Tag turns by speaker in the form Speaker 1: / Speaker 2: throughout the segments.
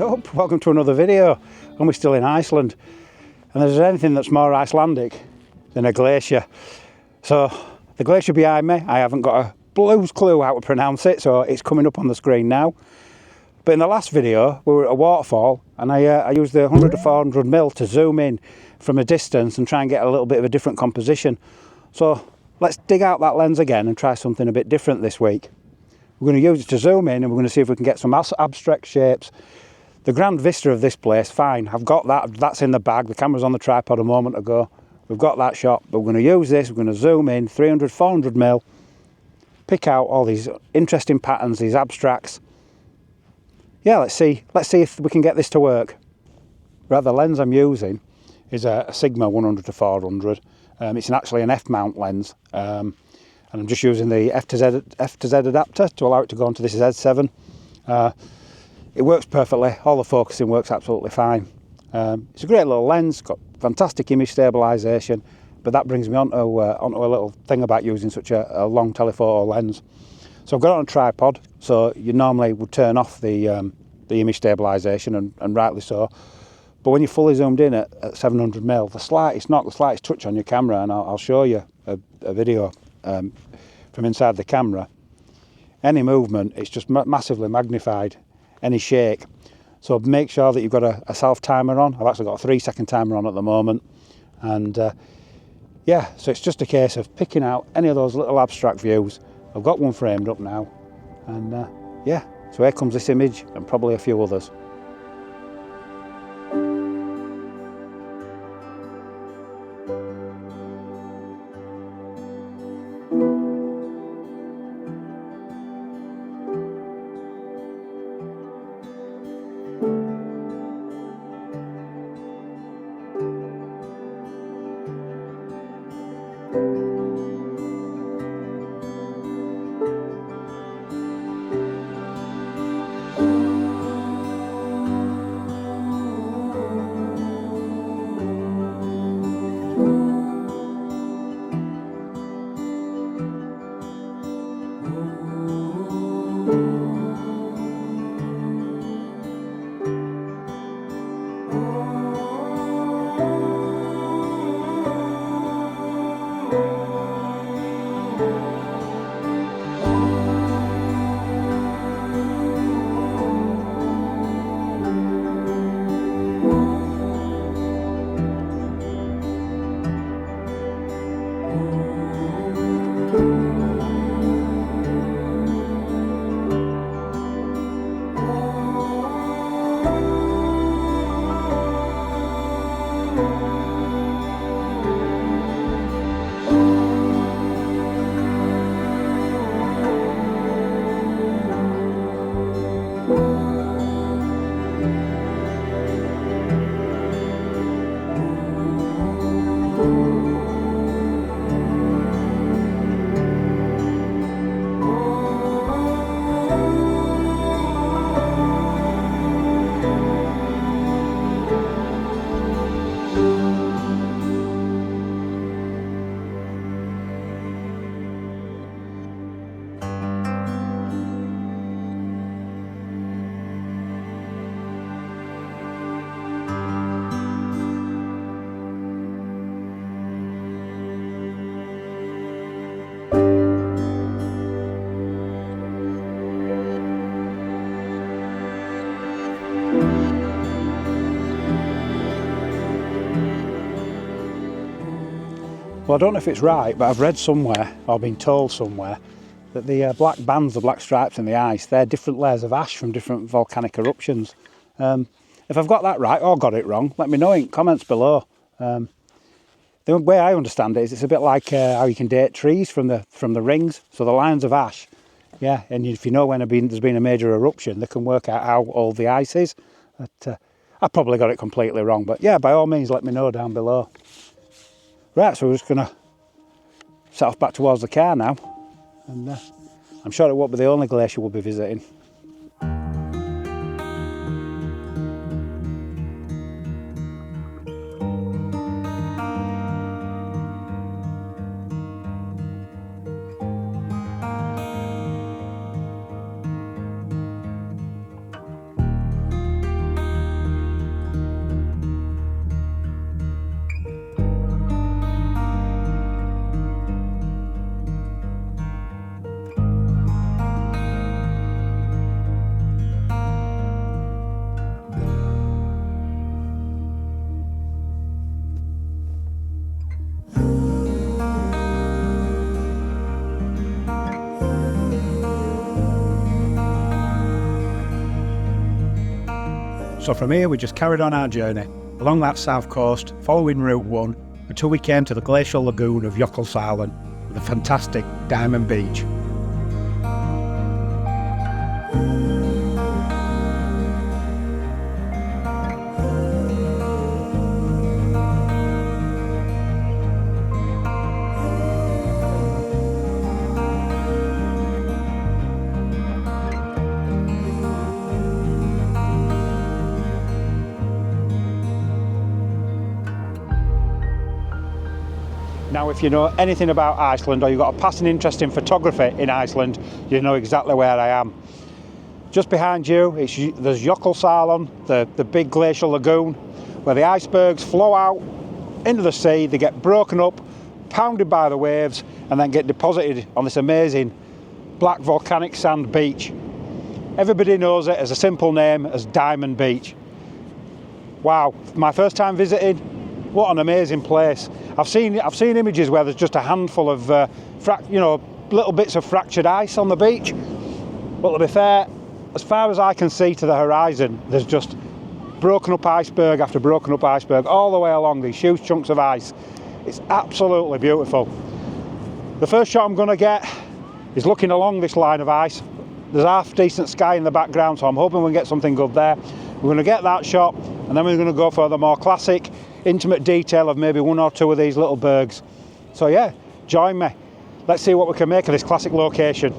Speaker 1: up? Welcome to another video. And we're still in Iceland. And there's anything that's more Icelandic than a glacier. So the glacier behind me, I haven't got a blue's clue how to pronounce it, so it's coming up on the screen now. But in the last video, we were at a waterfall, and I used the 100 to 400 mil to zoom in from a distance and try and get a little bit of a different composition. So let's dig out that lens again and try something a bit different this week. We're going to use it to zoom in, and we're going to see if we can get some abstract shapes. The grand vista of this place, fine, I've got that, that's in the bag. The camera's on the tripod a moment ago. We've got that shot, but we're going to use this, we're going to zoom in 300, 400 mil, pick out all these interesting patterns, these abstracts. Yeah, let's see if we can get this to work. Right, the lens I'm using is a Sigma 100 to 400. It's actually an F-mount lens. And I'm just using the F to Z adapter to allow it to go onto this Z7. It works perfectly, all the focusing works absolutely fine. It's a great little lens, got fantastic image stabilisation, but that brings me onto a little thing about using such a long telephoto lens. So I've got it on a tripod, so you normally would turn off the image stabilisation, and rightly so. But when you're fully zoomed in at 700 mil, the slightest touch on your camera, and I'll show you a video from inside the camera, any movement, it's just massively magnified, any shake. So make sure that you've got a self timer on. I've actually got a 3-second timer on at the moment, and yeah, so it's just a case of picking out any of those little abstract views. I've got one framed up now, and yeah, so here comes this image and probably a few others. Well, I don't know if it's right, but I've read somewhere, or been told somewhere, that the black bands, the black stripes in the ice, they're different layers of ash from different volcanic eruptions. If I've got that right or got it wrong, let me know in comments below. The way I understand it is it's a bit like how you can date trees from the rings, so the lines of ash. Yeah, and if you know when there's been a major eruption, they can work out how old the ice is. But, I probably got it completely wrong, but yeah, by all means, let me know down below. Right, so we're just going to set off back towards the car now, and I'm sure it won't be the only glacier we'll be visiting. So from here we just carried on our journey along that south coast, following Route 1, until we came to the glacial lagoon of Jökulsárlón with a fantastic diamond beach. Now, if you know anything about Iceland, or you've got a passing interest in photography in Iceland, you know exactly where I am. Just behind you, there's Jökulsárlón, the big glacial lagoon, where the icebergs flow out into the sea, they get broken up, pounded by the waves, and then get deposited on this amazing black volcanic sand beach. Everybody knows it as a simple name as Diamond Beach. Wow, my first time visiting, what an amazing place. I've seen images where there's just a handful of little bits of fractured ice on the beach. But to be fair, as far as I can see to the horizon, there's just broken up iceberg after broken up iceberg all the way along these huge chunks of ice. It's absolutely beautiful. The first shot I'm going to get is looking along this line of ice. There's half decent sky in the background, so I'm hoping we'll get something good there. We're going to get that shot, and then we're going to go for the more classic, intimate detail of maybe one or two of these little bergs. So yeah, join me. Let's see what we can make of this classic location.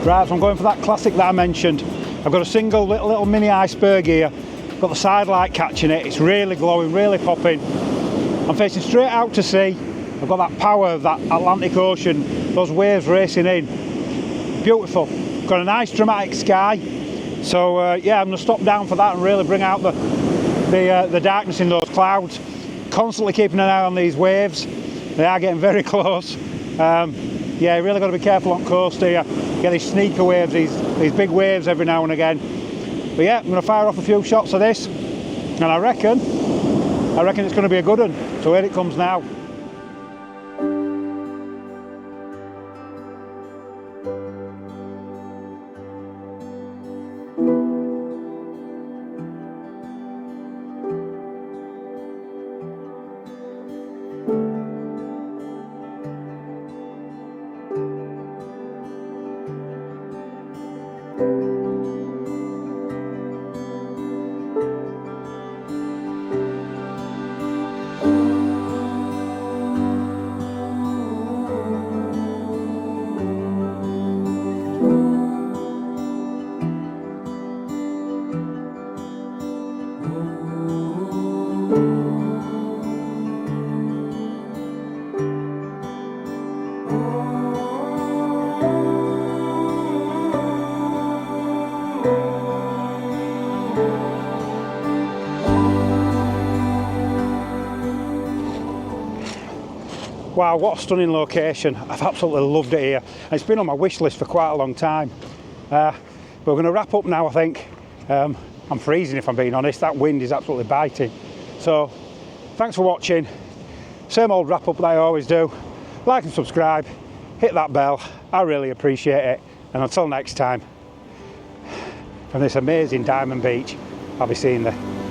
Speaker 1: Right, so I'm going for that classic that I mentioned. I've got a single little mini iceberg here. Got the side light catching it. It's really glowing, really popping. I'm facing straight out to sea. I've got that power of that Atlantic Ocean, those waves racing in. Beautiful. Got a nice dramatic sky. So yeah, I'm going to stop down for that and really bring out the darkness in those clouds. Constantly keeping an eye on these waves. They are getting very close. Yeah, you really got to be careful on coast here. Get these sneaker waves, these big waves every now and again. But yeah, I'm going to fire off a few shots of this, and I reckon it's going to be a good one. So here it comes now. Wow, what a stunning location. I've absolutely loved it here. And it's been on my wish list for quite a long time. But we're going to wrap up now, I think. I'm freezing if I'm being honest. That wind is absolutely biting. So thanks for watching. Same old wrap up that I always do. Like and subscribe. Hit that bell. I really appreciate it. And until next time, from this amazing Diamond Beach, I'll be seeing you.